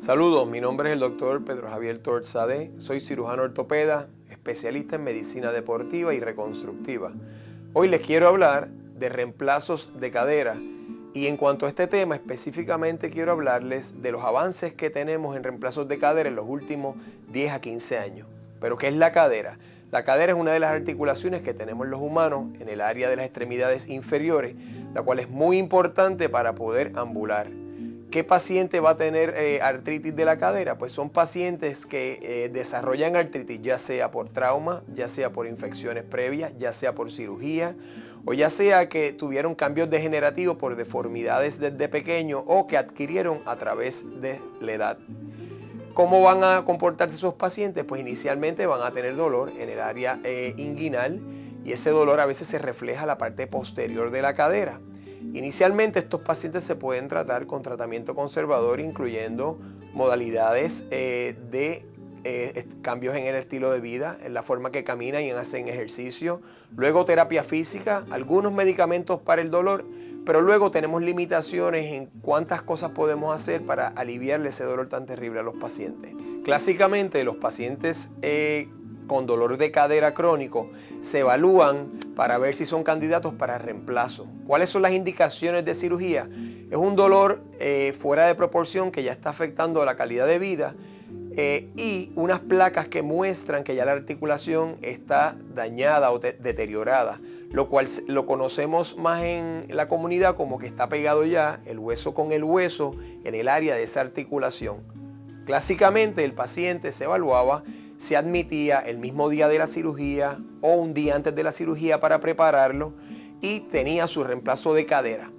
Saludos, mi nombre es el doctor Pedro Javier Tort Sade, soy cirujano ortopeda, especialista en medicina deportiva y reconstructiva. Hoy les quiero hablar de reemplazos de cadera y en cuanto a este tema específicamente quiero hablarles de los avances que tenemos en reemplazos de cadera en los últimos 10 a 15 años. ¿Pero qué es la cadera? La cadera es una de las articulaciones que tenemos los humanos en el área de las extremidades inferiores, la cual es muy importante para poder ambular. ¿Qué paciente va a tener artritis de la cadera? Pues son pacientes que desarrollan artritis ya sea por trauma, ya sea por infecciones previas, ya sea por cirugía o ya sea que tuvieron cambios degenerativos por deformidades desde pequeño o que adquirieron a través de la edad. ¿Cómo van a comportarse esos pacientes? Pues inicialmente van a tener dolor en el área inguinal y ese dolor a veces se refleja en la parte posterior de la cadera. Inicialmente estos pacientes se pueden tratar con tratamiento conservador, incluyendo modalidades de cambios en el estilo de vida, en la forma que caminan y hacen ejercicio, luego terapia física, algunos medicamentos para el dolor, pero luego tenemos limitaciones en cuántas cosas podemos hacer para aliviarle ese dolor tan terrible a los pacientes. Clásicamente los pacientes con dolor de cadera crónico se evalúan para ver si son candidatos para reemplazo. ¿Cuáles son las indicaciones de cirugía? Es un dolor fuera de proporción que ya está afectando la calidad de vida y unas placas que muestran que ya la articulación está dañada o deteriorada, lo cual lo conocemos más en la comunidad como que está pegado ya el hueso con el hueso en el área de esa articulación. Clásicamente el paciente se evaluaba, se admitía el mismo día de la cirugía o un día antes de la cirugía para prepararlo y tenía su reemplazo de cadera.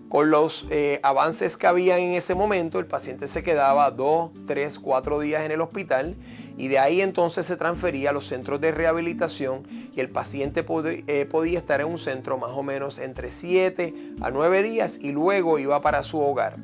Con los avances que había en ese momento, el paciente se quedaba 2, 3, 4 días en el hospital y de ahí entonces se transfería a los centros de rehabilitación y el paciente podía estar en un centro más o menos entre 7 a 9 días y luego iba para su hogar.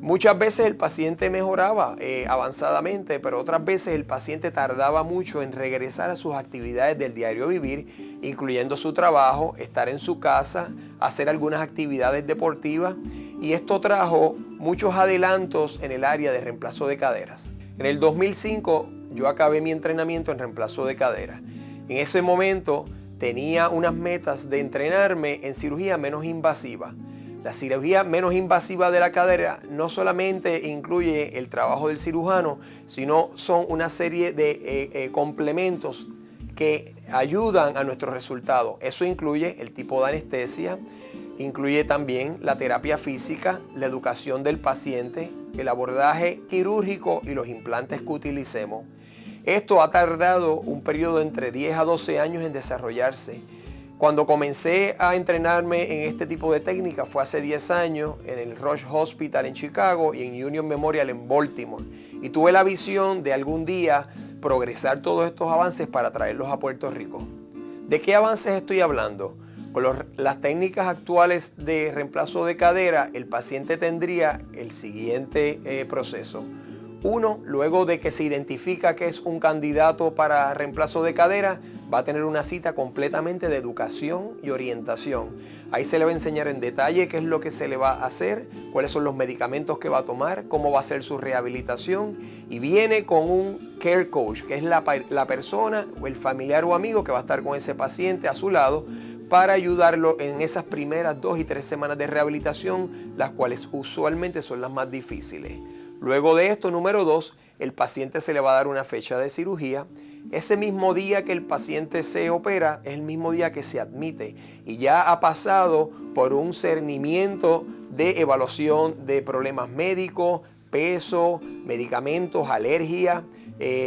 Muchas veces el paciente mejoraba avanzadamente, pero otras veces el paciente tardaba mucho en regresar a sus actividades del diario vivir, incluyendo su trabajo, estar en su casa, hacer algunas actividades deportivas, y esto trajo muchos adelantos en el área de reemplazo de caderas. En el 2005 yo acabé mi entrenamiento en reemplazo de cadera. En ese momento tenía unas metas de entrenarme en cirugía menos invasiva. La cirugía menos invasiva de la cadera no solamente incluye el trabajo del cirujano, sino son una serie de complementos que ayudan a nuestros resultados. Eso incluye el tipo de anestesia, incluye también la terapia física, la educación del paciente, el abordaje quirúrgico y los implantes que utilicemos. Esto ha tardado un periodo entre 10 a 12 años en desarrollarse. Cuando comencé a entrenarme en este tipo de técnica fue hace 10 años en el Rush Hospital en Chicago y en Union Memorial en Baltimore. Y tuve la visión de algún día progresar todos estos avances para traerlos a Puerto Rico. ¿De qué avances estoy hablando? Con las técnicas actuales de reemplazo de cadera, el paciente tendría el siguiente proceso. Uno, luego de que se identifica que es un candidato para reemplazo de cadera, va a tener una cita completamente de educación y orientación. Ahí se le va a enseñar en detalle qué es lo que se le va a hacer, cuáles son los medicamentos que va a tomar, cómo va a ser su rehabilitación y viene con un care coach, que es la persona o el familiar o amigo que va a estar con ese paciente a su lado para ayudarlo en esas primeras 2 y 3 semanas de rehabilitación, las cuales usualmente son las más difíciles. Luego de esto, número 2, el paciente se le va a dar una fecha de cirugía. Ese mismo día que el paciente se opera es el mismo día que se admite y ya ha pasado por un cernimiento de evaluación de problemas médicos, peso, medicamentos, alergia,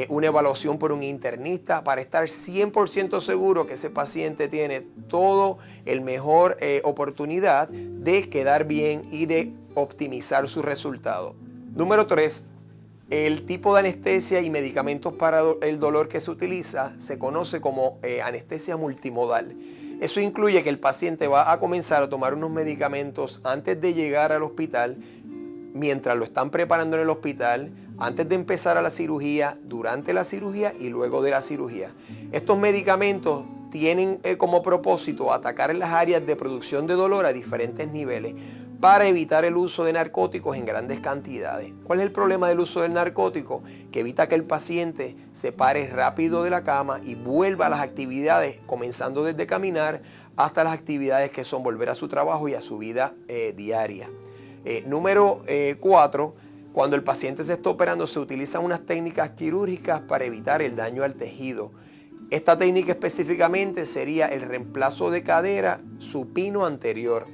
una evaluación por un internista para estar 100% seguro que ese paciente tiene todo el mejor oportunidad de quedar bien y de optimizar su resultado. Número 3, el tipo de anestesia y medicamentos para el dolor que se utiliza se conoce como anestesia multimodal. Eso incluye que el paciente va a comenzar a tomar unos medicamentos antes de llegar al hospital, mientras lo están preparando en el hospital, antes de empezar a la cirugía, durante la cirugía y luego de la cirugía. Estos medicamentos tienen como propósito atacar las áreas de producción de dolor a diferentes niveles para evitar el uso de narcóticos en grandes cantidades. ¿Cuál es el problema del uso del narcótico? Que evita que el paciente se pare rápido de la cama y vuelva a las actividades, comenzando desde caminar hasta las actividades que son volver a su trabajo y a su vida diaria. Número 4, cuando el paciente se está operando, se utilizan unas técnicas quirúrgicas para evitar el daño al tejido. Esta técnica específicamente sería el reemplazo de cadera supino anterior.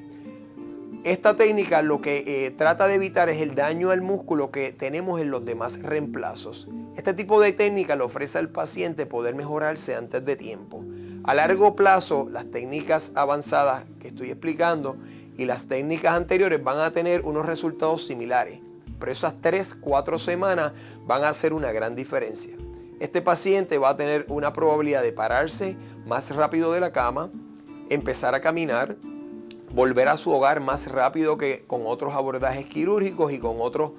Esta técnica lo que trata de evitar es el daño al músculo que tenemos en los demás reemplazos. Este tipo de técnica le ofrece al paciente poder mejorarse antes de tiempo. A largo plazo, las técnicas avanzadas que estoy explicando y las técnicas anteriores van a tener unos resultados similares, pero esas 3-4 semanas van a hacer una gran diferencia. Este paciente va a tener una probabilidad de pararse más rápido de la cama, empezar a caminar, volver a su hogar más rápido que con otros abordajes quirúrgicos y con otros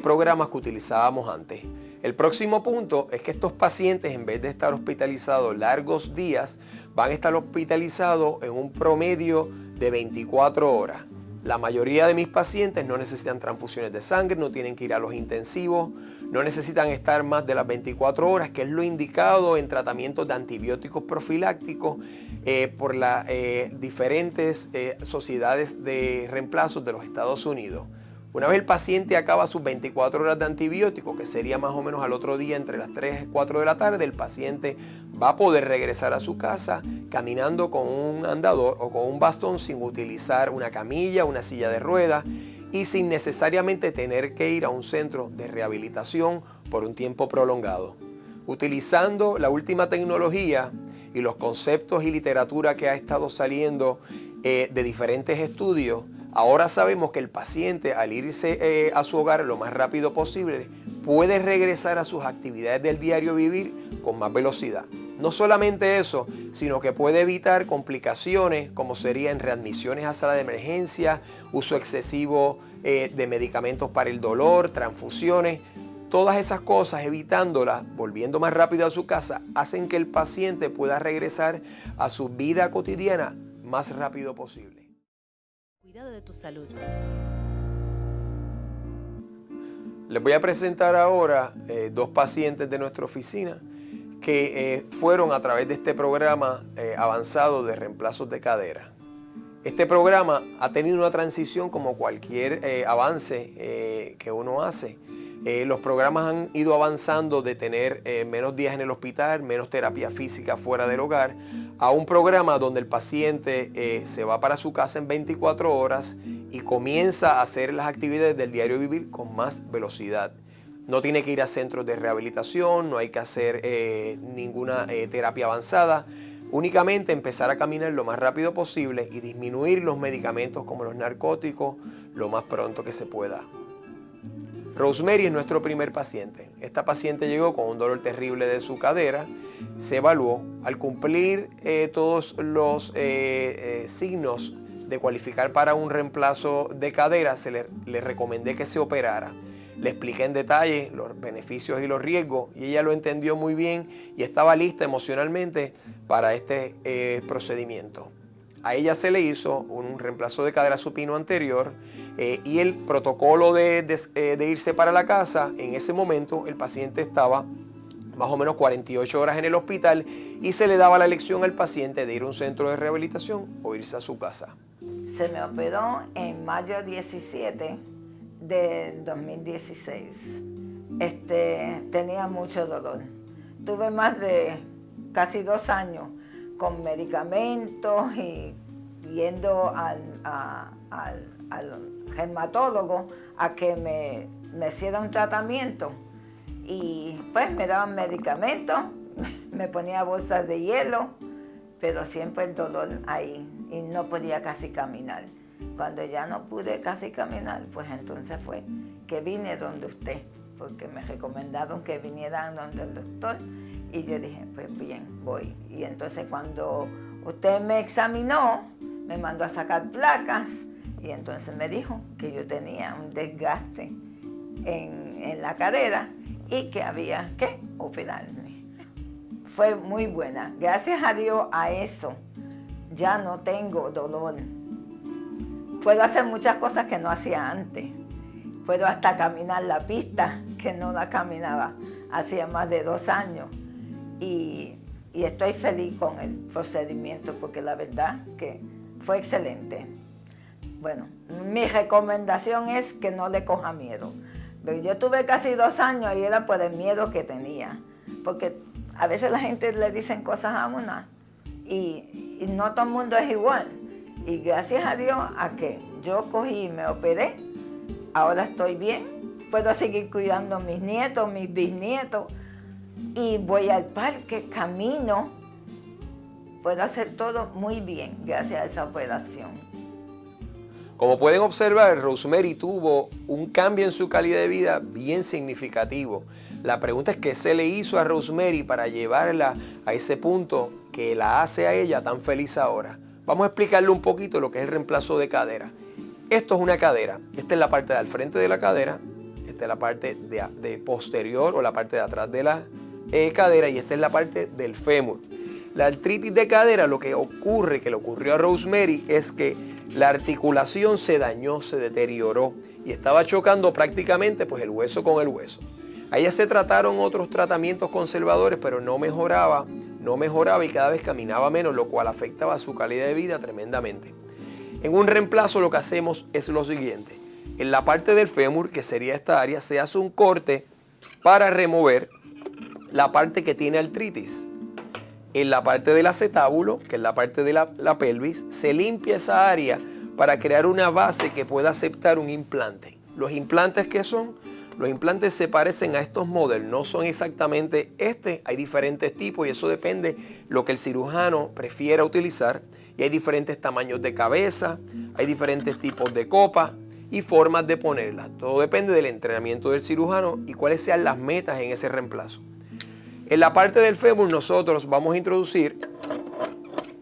programas que utilizábamos antes. El próximo punto es que estos pacientes, en vez de estar hospitalizados largos días, van a estar hospitalizados en un promedio de 24 horas. La mayoría de mis pacientes no necesitan transfusiones de sangre, no tienen que ir a los intensivos, no necesitan estar más de las 24 horas, que es lo indicado en tratamientos de antibióticos profilácticos por las diferentes sociedades de reemplazos de los Estados Unidos. Una vez el paciente acaba sus 24 horas de antibiótico, que sería más o menos al otro día entre las 3 y 4 de la tarde, el paciente va a poder regresar a su casa caminando con un andador o con un bastón sin utilizar una camilla, una silla de ruedas y sin necesariamente tener que ir a un centro de rehabilitación por un tiempo prolongado. Utilizando la última tecnología y los conceptos y literatura que ha estado saliendo de diferentes estudios, ahora sabemos que el paciente, al irse a su hogar lo más rápido posible, puede regresar a sus actividades del diario vivir con más velocidad. No solamente eso, sino que puede evitar complicaciones como serían readmisiones a sala de emergencia, uso excesivo de medicamentos para el dolor, transfusiones. Todas esas cosas, evitándolas, volviendo más rápido a su casa, hacen que el paciente pueda regresar a su vida cotidiana más rápido posible. Cuidado de tu salud. Les voy a presentar ahora dos pacientes de nuestra oficina que fueron a través de este programa avanzado de reemplazos de cadera. Este programa ha tenido una transición como cualquier avance que uno hace. Los programas han ido avanzando de tener menos días en el hospital, menos terapia física fuera del hogar, a un programa donde el paciente se va para su casa en 24 horas y comienza a hacer las actividades del diario vivir con más velocidad. No tiene que ir a centros de rehabilitación, no hay que hacer ninguna terapia avanzada, únicamente empezar a caminar lo más rápido posible y disminuir los medicamentos como los narcóticos lo más pronto que se pueda. Rosemary es nuestro primer paciente. Esta paciente llegó con un dolor terrible de su cadera, se evaluó. Al cumplir todos los signos de cualificar para un reemplazo de cadera, le recomendé que se operara. Le expliqué en detalle los beneficios y los riesgos y ella lo entendió muy bien y estaba lista emocionalmente para este procedimiento. A ella se le hizo un reemplazo de cadera supino anterior y el protocolo de irse para la casa, en ese momento el paciente estaba más o menos 48 horas en el hospital y se le daba la elección al paciente de ir a un centro de rehabilitación o irse a su casa. Se me operó en mayo 17 del 2016. Tenía mucho dolor. Tuve más de casi 2 años con medicamentos y yendo al reumatólogo a que me hiciera un tratamiento. Y pues me daban medicamentos, me ponía bolsas de hielo, pero siempre el dolor ahí y no podía casi caminar. Cuando ya no pude casi caminar, pues entonces fue que vine donde usted, porque me recomendaron que viniera donde el doctor y yo dije, pues bien, voy. Y entonces cuando usted me examinó, me mandó a sacar placas y entonces me dijo que yo tenía un desgaste en la cadera y que había que operarme. fue muy buena. Gracias a Dios a eso ya no tengo dolor. Puedo hacer muchas cosas que no hacía antes. Puedo hasta caminar la pista, que no la caminaba hacía más de 2 años. Y estoy feliz con el procedimiento porque la verdad que fue excelente. Bueno, mi recomendación es que no le coja miedo. Pero yo tuve casi 2 años y era por el miedo que tenía. Porque a veces la gente le dicen cosas a una y no todo el mundo es igual. Y gracias a Dios a que yo cogí y me operé, ahora estoy bien. Puedo seguir cuidando a mis nietos, mis bisnietos. Y voy al parque, camino. Puedo hacer todo muy bien gracias a esa operación. Como pueden observar, Rosemary tuvo un cambio en su calidad de vida bien significativo. La pregunta es qué se le hizo a Rosemary para llevarla a ese punto que la hace a ella tan feliz ahora. Vamos a explicarle un poquito lo que es el reemplazo de cadera. Esto es una cadera. Esta es la parte del frente de la cadera. Esta es la parte de posterior o la parte de atrás de la cadera y esta es la parte del fémur. La artritis de cadera, lo que ocurre, que le ocurrió a Rosemary, es que la articulación se dañó, se deterioró y estaba chocando prácticamente pues, el hueso con el hueso. A ella se trataron otros tratamientos conservadores, pero no mejoraba y cada vez caminaba menos, lo cual afectaba su calidad de vida tremendamente. En un reemplazo lo que hacemos es lo siguiente. En la parte del fémur, que sería esta área, se hace un corte para remover la parte que tiene artritis. En la parte del acetábulo, que es la parte de la pelvis, se limpia esa área para crear una base que pueda aceptar un implante. ¿Los implantes qué son? Los implantes se parecen a estos modelos, no son exactamente hay diferentes tipos y eso depende lo que el cirujano prefiera utilizar. Y hay diferentes tamaños de cabeza, hay diferentes tipos de copa y formas de ponerlas. Todo depende del entrenamiento del cirujano y cuáles sean las metas en ese reemplazo. En la parte del fémur nosotros vamos a introducir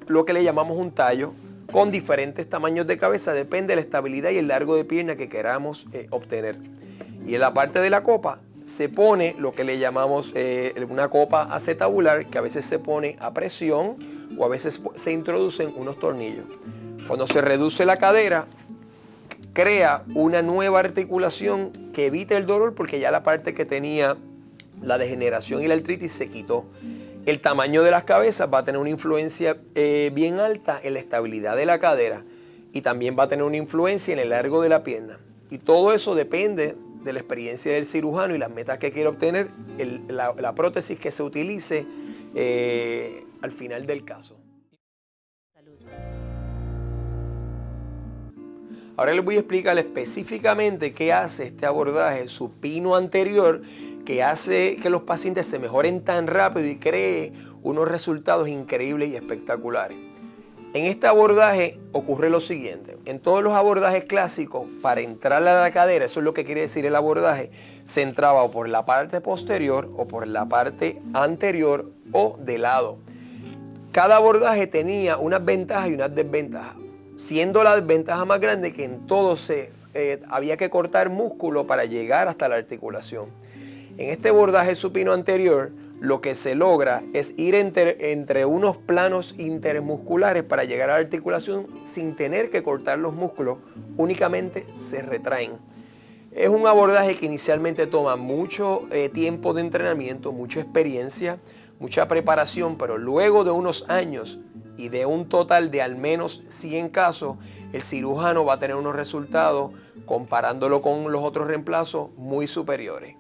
lo que le llamamos un tallo con diferentes tamaños de cabeza, depende de la estabilidad y el largo de pierna que queramos obtener. Y en la parte de la copa se pone lo que le llamamos una copa acetabular que a veces se pone a presión o a veces se introducen unos tornillos. Cuando se reduce la cadera, crea una nueva articulación que evite el dolor porque ya la parte que tenía la degeneración y la artritis se quitó. El tamaño de las cabezas va a tener una influencia bien alta en la estabilidad de la cadera y también va a tener una influencia en el largo de la pierna. Y todo eso depende de la experiencia del cirujano y las metas que quiere obtener, la prótesis que se utilice al final del caso. Salud. Ahora les voy a explicar específicamente qué hace este abordaje supino anterior que hace que los pacientes se mejoren tan rápido y cree unos resultados increíbles y espectaculares. En este abordaje ocurre lo siguiente. En todos los abordajes clásicos, para entrar a la cadera, eso es lo que quiere decir el abordaje, se entraba o por la parte posterior o por la parte anterior o de lado. Cada abordaje tenía unas ventajas y unas desventajas, siendo la desventaja más grande que en todo había que cortar músculo para llegar hasta la articulación. En este abordaje supino anterior, lo que se logra es ir entre unos planos intermusculares para llegar a la articulación sin tener que cortar los músculos, únicamente se retraen. Es un abordaje que inicialmente toma mucho tiempo de entrenamiento, mucha experiencia, mucha preparación, pero luego de unos años y de un total de al menos 100 casos, el cirujano va a tener unos resultados, comparándolo con los otros reemplazos, muy superiores.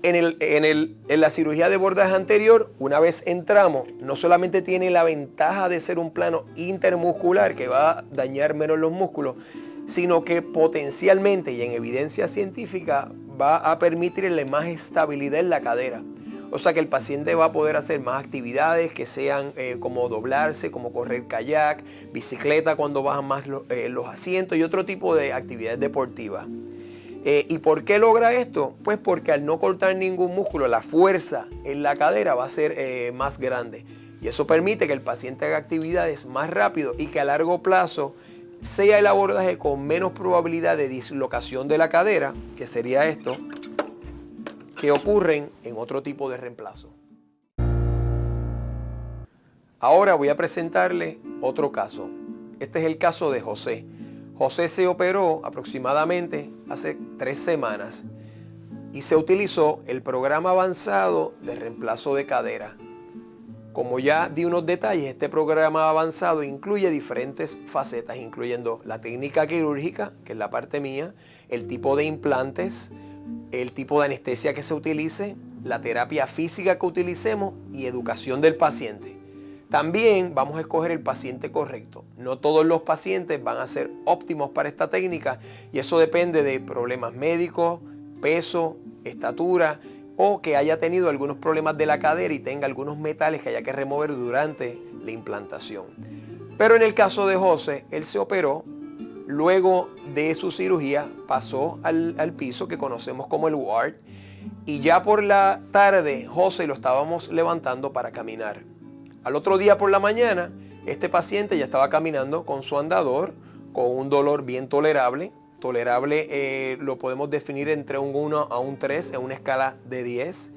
En la cirugía de abordaje anterior, una vez entramos, no solamente tiene la ventaja de ser un plano intermuscular que va a dañar menos los músculos, sino que potencialmente y en evidencia científica va a permitirle más estabilidad en la cadera. O sea que el paciente va a poder hacer más actividades que sean como doblarse, como correr kayak, bicicleta cuando bajan más los asientos y otro tipo de actividades deportivas. ¿Y por qué logra esto? Pues porque al no cortar ningún músculo, la fuerza en la cadera va a ser más grande. Y eso permite que el paciente haga actividades más rápido y que a largo plazo sea el abordaje con menos probabilidad de dislocación de la cadera, que sería esto, que ocurren en otro tipo de reemplazo. Ahora voy a presentarle otro caso. Este es el caso de José. José se operó aproximadamente hace 3 semanas y se utilizó el programa avanzado de reemplazo de cadera. Como ya di unos detalles, este programa avanzado incluye diferentes facetas, incluyendo la técnica quirúrgica, que es la parte mía, el tipo de implantes, el tipo de anestesia que se utilice, la terapia física que utilicemos y educación del paciente. También vamos a escoger el paciente correcto. No todos los pacientes van a ser óptimos para esta técnica y eso depende de problemas médicos, peso, estatura o que haya tenido algunos problemas de la cadera y tenga algunos metales que haya que remover durante la implantación. Pero en el caso de José, él se operó, luego de su cirugía pasó al piso que conocemos como el ward y ya por la tarde José lo estábamos levantando para caminar. Al otro día por la mañana, este paciente ya estaba caminando con su andador, con un dolor bien tolerable. Tolerable lo podemos definir entre un 1 a un 3 en una escala de 10.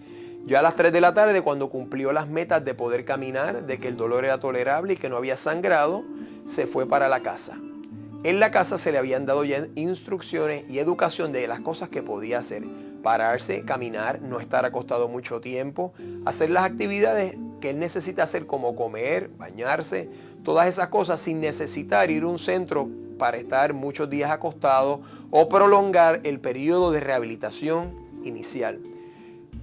Ya a las 3 de la tarde, cuando cumplió las metas de poder caminar, de que el dolor era tolerable y que no había sangrado, se fue para la casa. En la casa se le habían dado ya instrucciones y educación de las cosas que podía hacer. Pararse, caminar, no estar acostado mucho tiempo, hacer las actividades que él necesita hacer como comer, bañarse, todas esas cosas sin necesitar ir a un centro para estar muchos días acostado o prolongar el periodo de rehabilitación inicial.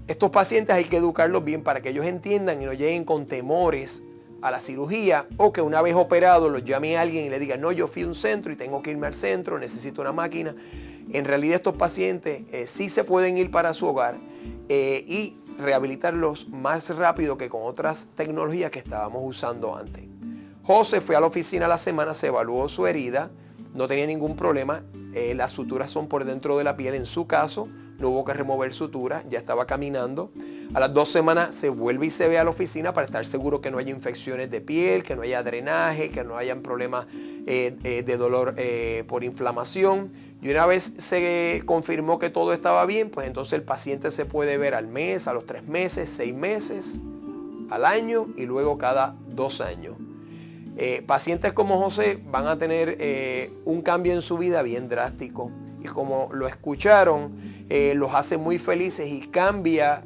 Estos pacientes hay que educarlos bien para que ellos entiendan y no lleguen con temores a la cirugía o que una vez operado los llame a alguien y le diga no, yo fui a un centro y tengo que irme al centro, necesito una máquina. En realidad estos pacientes sí se pueden ir para su hogar y rehabilitarlos más rápido que con otras tecnologías que estábamos usando antes. José fue a la oficina a la semana, se evaluó su herida, no tenía ningún problema, las suturas son por dentro de la piel en su caso, no hubo que remover suturas, ya estaba caminando. A las 2 semanas se vuelve y se ve a la oficina para estar seguro que no haya infecciones de piel, que no haya drenaje, que no hayan problemas de dolor por inflamación. Y una vez se confirmó que todo estaba bien, pues entonces el paciente se puede ver al mes, a los 3 meses, 6 meses, al año y luego cada 2 años. Pacientes como José van a tener un cambio en su vida bien drástico y como lo escucharon, los hace muy felices y cambia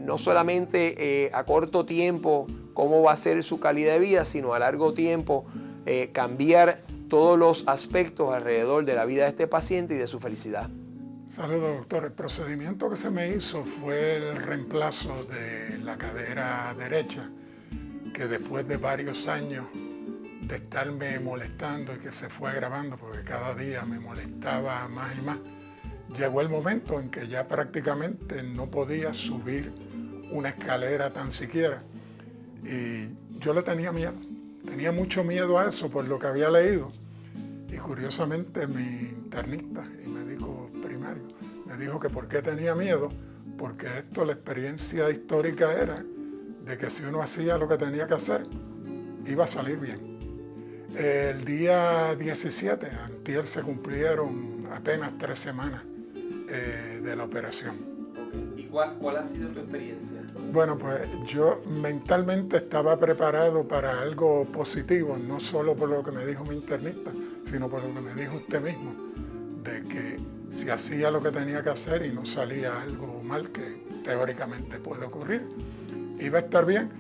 no solamente a corto tiempo cómo va a ser su calidad de vida, sino a largo tiempo cambiar todos los aspectos alrededor de la vida de este paciente y de su felicidad. Saludos, doctor. El procedimiento que se me hizo fue el reemplazo de la cadera derecha, que después de varios años de estarme molestando y que se fue agravando porque cada día me molestaba más y más, llegó el momento en que ya prácticamente no podía subir una escalera tan siquiera. Y yo le tenía miedo, tenía mucho miedo a eso por lo que había leído. Y curiosamente mi internista y médico primario me dijo que por qué tenía miedo, porque la experiencia histórica era de que si uno hacía lo que tenía que hacer, iba a salir bien. El día 17, antier, se cumplieron apenas 3 semanas de la operación. ¿Y cuál ha sido tu experiencia? Bueno, pues yo mentalmente estaba preparado para algo positivo, no solo por lo que me dijo mi internista, sino por lo que me dijo usted mismo, de que si hacía lo que tenía que hacer y no salía algo mal, que teóricamente puede ocurrir, iba a estar bien,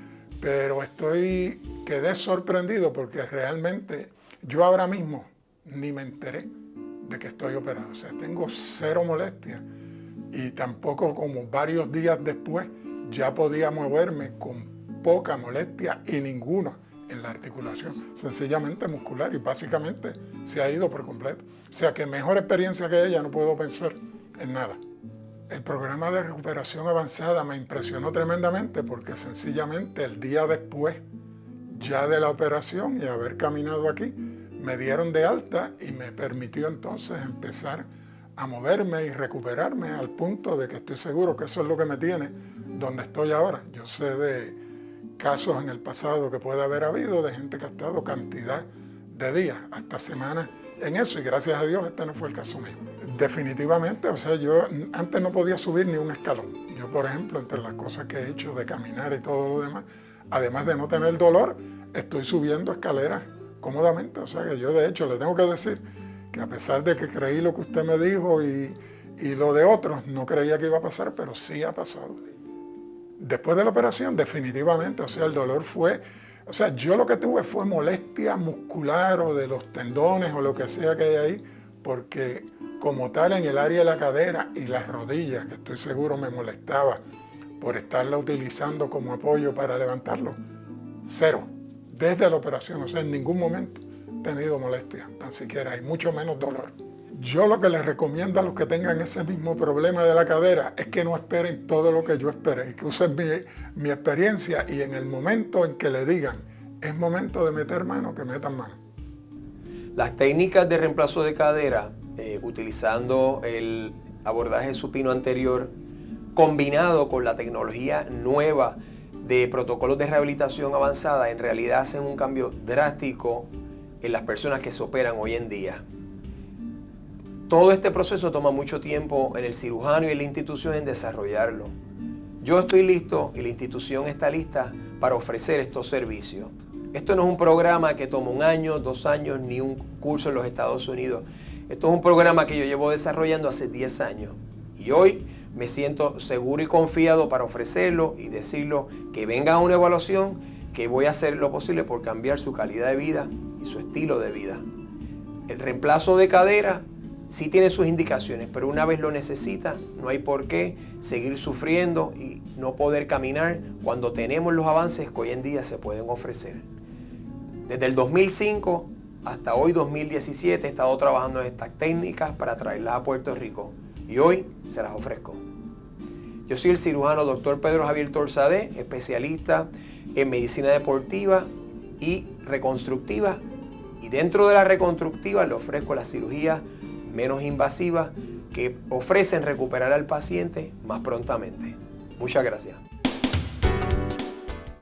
pero quedé sorprendido porque realmente yo ahora mismo ni me enteré de que estoy operado. O sea, tengo 0 molestias y tampoco como varios días después ya podía moverme con poca molestia y ninguna en la articulación, sencillamente muscular, y básicamente se ha ido por completo. O sea que mejor experiencia que ella no puedo pensar en nada. El programa de recuperación avanzada me impresionó tremendamente porque sencillamente el día después ya de la operación y haber caminado aquí, me dieron de alta y me permitió entonces empezar a moverme y recuperarme al punto de que estoy seguro que eso es lo que me tiene donde estoy ahora. Yo sé de casos en el pasado que puede haber habido de gente que ha estado cantidad de días, hasta semanas en eso, y gracias a Dios este no fue el caso mío. Definitivamente, o sea, yo antes no podía subir ni un escalón. Yo, por ejemplo, entre las cosas que he hecho de caminar y todo lo demás, además de no tener dolor, estoy subiendo escaleras cómodamente. O sea que yo de hecho le tengo que decir que a pesar de que creí lo que usted me dijo y lo de otros, no creía que iba a pasar, pero sí ha pasado. Después de la operación, definitivamente, o sea, el dolor fue... O sea, yo lo que tuve fue molestia muscular o de los tendones o lo que sea que hay ahí, porque como tal en el área de la cadera y las rodillas, que estoy seguro me molestaba por estarla utilizando como apoyo para levantarlo, cero. Desde la operación, o sea, en ningún momento he tenido molestia, tan siquiera, y mucho menos dolor. Yo lo que les recomiendo a los que tengan ese mismo problema de la cadera es que no esperen todo lo que yo esperé, que usen mi experiencia y en el momento en que le digan es momento de meter mano, que metan mano. Las técnicas de reemplazo de cadera, utilizando el abordaje supino anterior, combinado con la tecnología nueva de protocolos de rehabilitación avanzada, en realidad hacen un cambio drástico en las personas que se operan hoy en día. Todo este proceso toma mucho tiempo en el cirujano y en la institución en desarrollarlo. Yo estoy listo y la institución está lista para ofrecer estos servicios. Esto no es un programa que toma 1 año, 2 años, ni un curso en los Estados Unidos. Esto es un programa que yo llevo desarrollando hace 10 años. Y hoy me siento seguro y confiado para ofrecerlo y decirlo, que venga a una evaluación, que voy a hacer lo posible por cambiar su calidad de vida y su estilo de vida. El reemplazo de cadera sí tiene sus indicaciones, pero una vez lo necesita, no hay por qué seguir sufriendo y no poder caminar cuando tenemos los avances que hoy en día se pueden ofrecer. Desde el 2005 hasta hoy 2017 he estado trabajando en estas técnicas para traerlas a Puerto Rico y hoy se las ofrezco. Yo soy el cirujano Dr. Pedro Javier Torzadé, especialista en medicina deportiva y reconstructiva, y dentro de la reconstructiva le ofrezco la cirugía menos invasivas que ofrecen recuperar al paciente más prontamente. Muchas gracias.